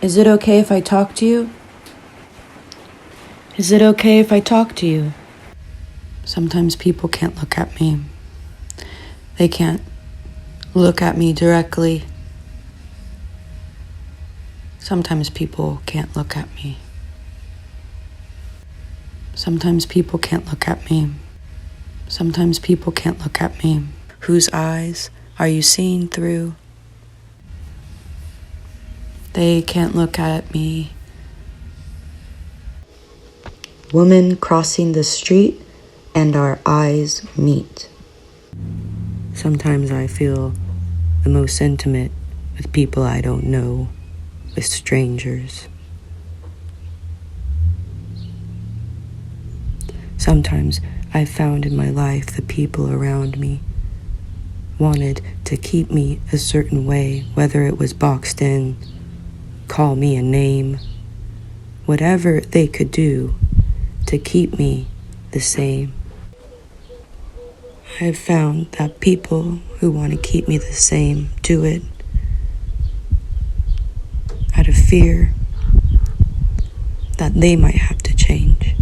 Is it okay if I talk to you? Is it okay if I talk to you? Sometimes people can't look at me. They can't look at me directly. Sometimes people can't look at me. Sometimes people can't look at me. Sometimes people can't look at me. Whose eyes are you seeing through? They can't look at me. Woman crossing the street and our eyes meet. Sometimes I feel the most intimate with people I don't know, with strangers. Sometimes I've found in my life the people around me wanted to keep me a certain way, whether it was boxed in, call me a name, whatever they could do to keep me the same. I've found that people who want to keep me the same do it out of fear that they might have to change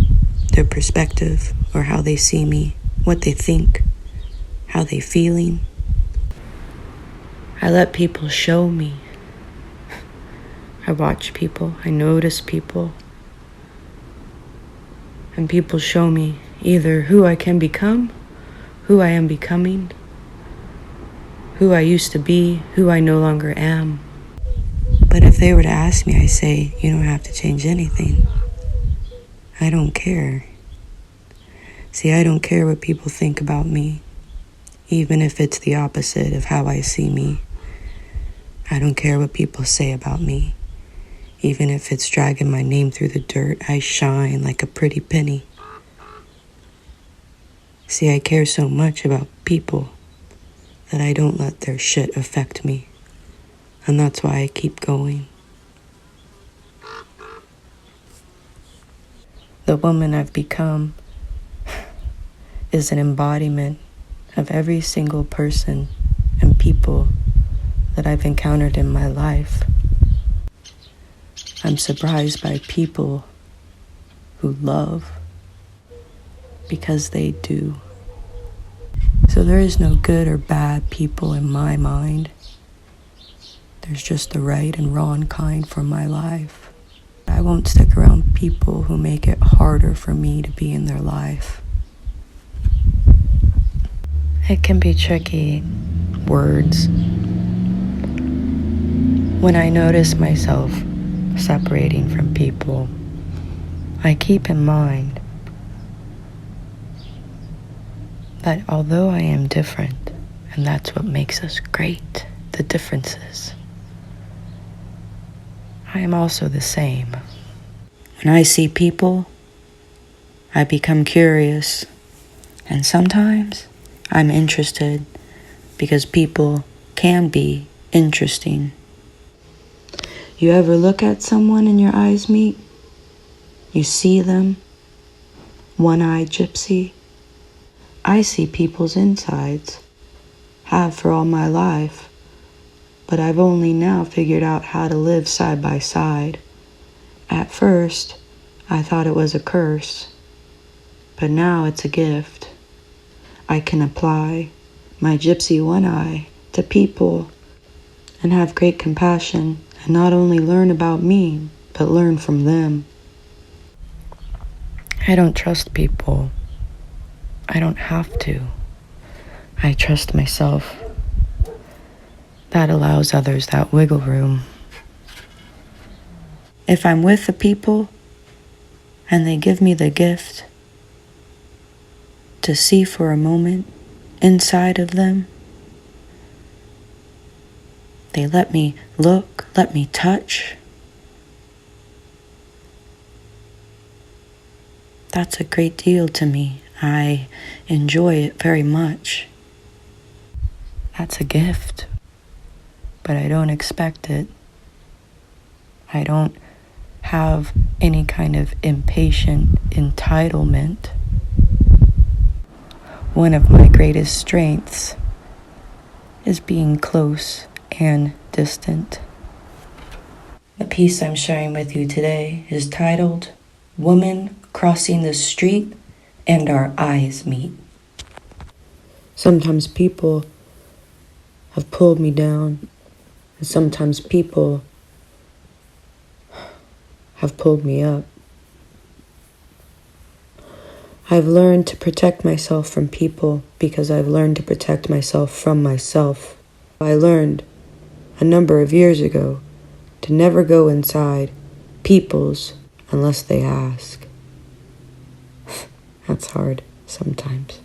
their perspective or how they see me, what they think, how they feeling. I let people show me. I watch people, I notice people, and people show me either who I can become, who I am becoming, who I used to be, who I no longer am. But if they were to ask me, I say, you don't have to change anything. I don't care. See, I don't care what people think about me, even if it's the opposite of how I see me. I don't care what people say about me. Even if it's dragging my name through the dirt, I shine like a pretty penny. See, I care so much about people that I don't let their shit affect me. And that's why I keep going. The woman I've become is an embodiment of every single person and people that I've encountered in my life. I'm surprised by people who love because they do. So there is no good or bad people in my mind. There's just the right and wrong kind for my life. I won't stick around people who make it harder for me to be in their life. It can be tricky, words. When I notice myself separating from people, I keep in mind that although I am different, and that's what makes us great, the differences, I am also the same. When I see people, I become curious, and sometimes I'm interested because people can be interesting. You ever look at someone and your eyes meet? You see them, one-eyed gypsy. I see people's insides, have for all my life, but I've only now figured out how to live side by side. At first, I thought it was a curse, but now it's a gift. I can apply my gypsy one eye to people and have great compassion and not only learn about me, but learn from them. I don't trust people. I don't have to. I trust myself. That allows others that wiggle room. If I'm with the people and they give me the gift to see for a moment inside of them, they let me look, let me touch. That's a great deal to me. I enjoy it very much. That's a gift, but I don't expect it. I don't have any kind of impatient entitlement. One of my greatest strengths is being close and distant. The piece I'm sharing with you today is titled, Woman Crossing the Street and Our Eyes Meet. Sometimes people have pulled me down, and sometimes people have pulled me up. I've learned to protect myself from people because I've learned to protect myself from myself. I learned a number of years ago to never go inside people's unless they ask. That's hard sometimes.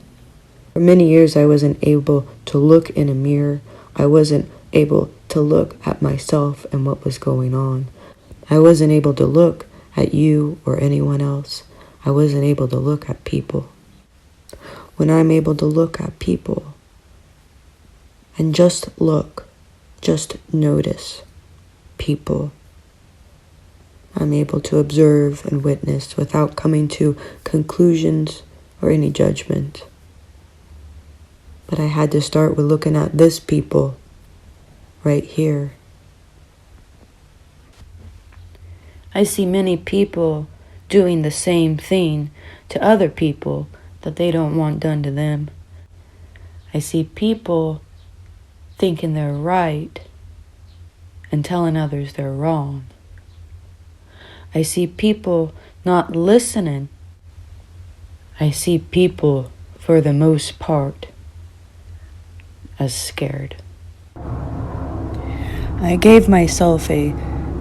For many years I wasn't able to look in a mirror. I wasn't able to look at myself and what was going on. I wasn't able to look at you or anyone else. I wasn't able to look at people. When I'm able to look at people and just look, just notice people, I'm able to observe and witness without coming to conclusions or any judgment. But I had to start with looking at this people right here. I see many people doing the same thing to other people that they don't want done to them. I see people thinking they're right and telling others they're wrong. I see people not listening. I see people, for the most part, as scared. I gave myself a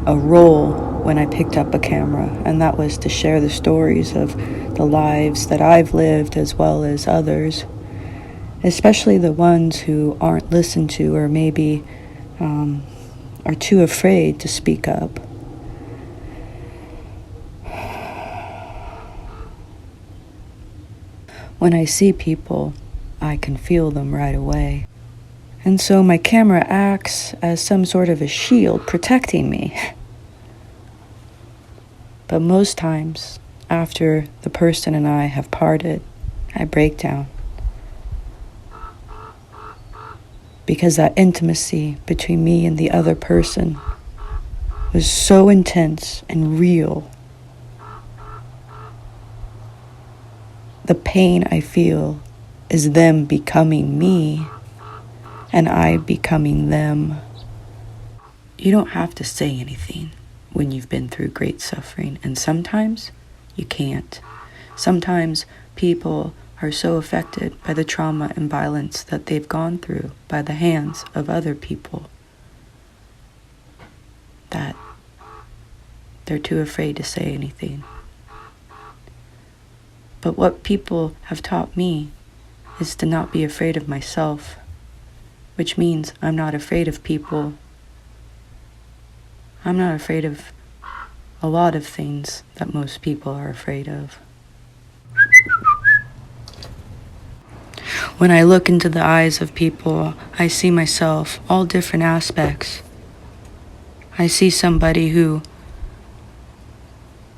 role when I picked up a camera, and that was to share the stories of the lives that I've lived as well as others, especially the ones who aren't listened to or maybe are too afraid to speak up. When I see people, I can feel them right away. And so my camera acts as some sort of a shield protecting me. But most times, after the person and I have parted, I break down. Because that intimacy between me and the other person was so intense and real. The pain I feel is them becoming me and I becoming them. You don't have to say anything when you've been through great suffering, and sometimes you can't. Sometimes people are so affected by the trauma and violence that they've gone through by the hands of other people that they're too afraid to say anything. But what people have taught me is to not be afraid of myself, which means I'm not afraid of people. I'm not afraid of a lot of things that most people are afraid of. When I look into the eyes of people, I see myself, all different aspects. I see somebody who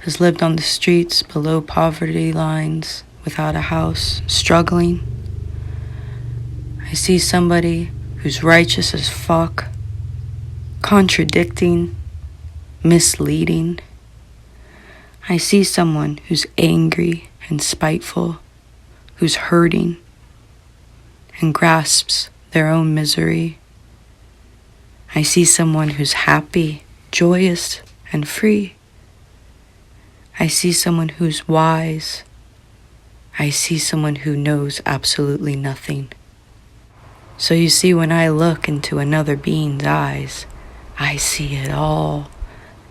has lived on the streets below poverty lines, without a house, struggling. I see somebody who's righteous as fuck, contradicting, misleading. I see someone who's angry and spiteful, who's hurting and grasps their own misery. I see someone who's happy, joyous, and free. I see someone who's wise. I see someone who knows absolutely nothing. So you see, when I look into another being's eyes, I see it all,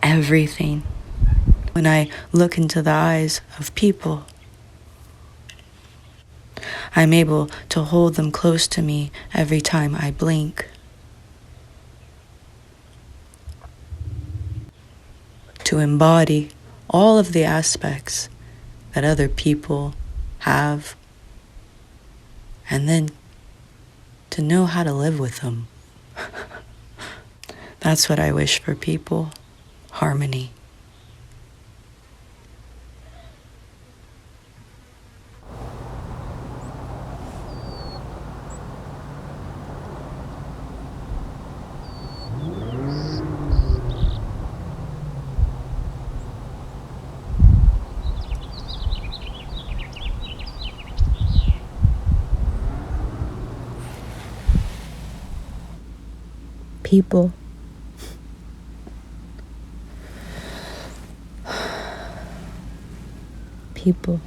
everything. When I look into the eyes of people, I'm able to hold them close to me every time I blink. To embody all of the aspects that other people have, and then to know how to live with them. That's what I wish for people, harmony. People. People.